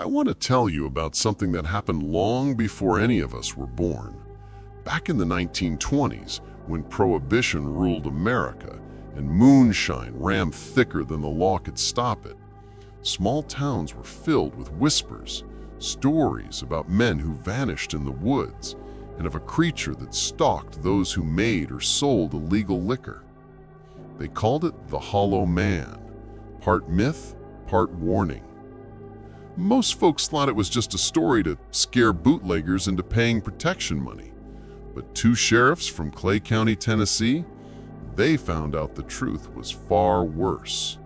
I want to tell you about something that happened long before any of us were born. Back in the 1920s, when Prohibition ruled America and moonshine ran thicker than the law could stop it, small towns were filled with whispers, stories about men who vanished in the woods, and of a creature that stalked those who made or sold illegal liquor. They called it the Hollow Man, part myth, part warning. Most folks thought it was just a story to scare bootleggers into paying protection money. But two sheriffs from Clay County, Tennessee, they found out the truth was far worse.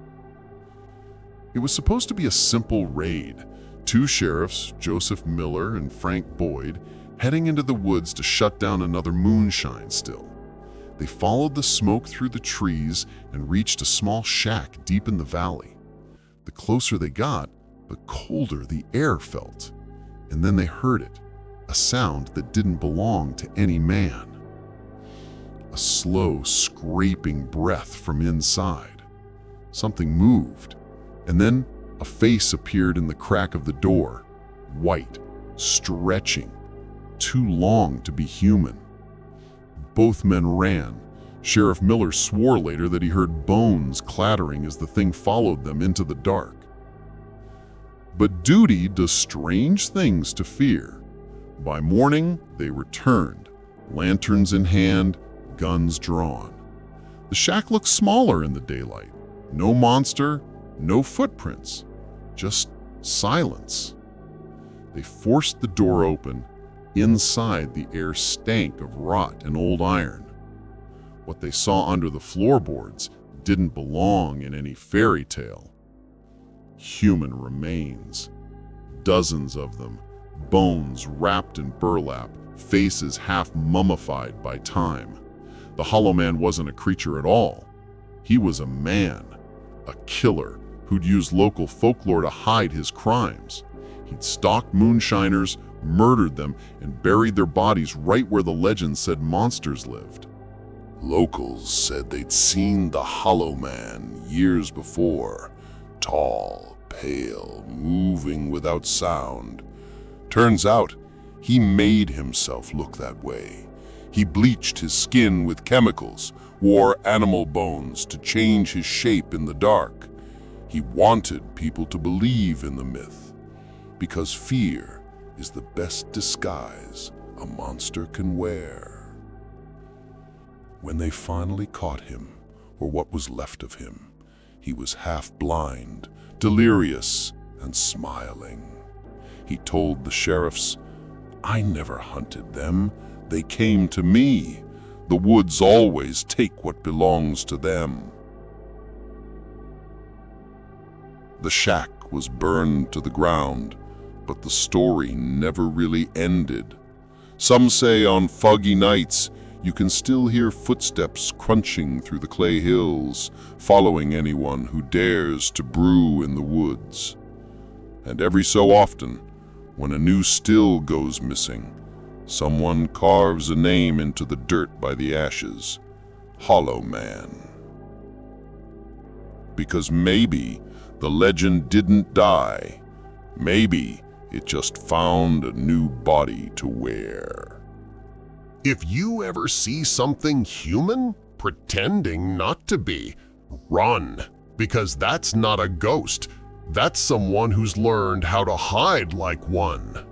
It was supposed to be a simple raid. Two sheriffs, Joseph Miller and Frank Boyd, heading into the woods to shut down another moonshine still. They followed the smoke through the trees and reached a small shack deep in the valley. The closer they got, the colder the air felt. And then they heard it, a sound that didn't belong to any man. A slow, scraping breath from inside. Something moved, and then a face appeared in the crack of the door, white, stretching, too long to be human. Both men ran. Sheriff Miller swore later that he heard bones clattering as the thing followed them into the dark. But duty does strange things to fear. By morning, they returned, lanterns in hand, guns drawn. The shack looked smaller in the daylight. No monster, no footprints, just silence. They forced the door open. Inside, the air stank of rot and old iron. What they saw under the floorboards didn't belong in any fairy tale. Human remains, dozens of them, bones wrapped in burlap, faces half mummified by time. The Hollow Man wasn't a creature at all. He was a man, a killer who'd used local folklore to hide his crimes. He'd stalked moonshiners, murdered them, and buried their bodies right where the legend said monsters lived. Locals said they'd seen the Hollow Man years before, tall, pale, moving without sound. Turns out, he made himself look that way. He bleached his skin with chemicals, wore animal bones to change his shape in the dark. He wanted people to believe in the myth, because fear is the best disguise a monster can wear. When they finally caught him, or what was left of him, he was half blind, delirious, and smiling. He told the sheriffs, "I never hunted them. They came to me. The woods always take what belongs to them." The shack was burned to the ground, but the story never really ended. Some say on foggy nights, you can still hear footsteps crunching through the clay hills, following anyone who dares to brew in the woods. And every so often, when a new still goes missing, someone carves a name into the dirt by the ashes. Hollow Man. Because maybe the legend didn't die. Maybe it just found a new body to wear. If you ever see something human pretending not to be, run, because that's not a ghost. That's someone who's learned how to hide like one.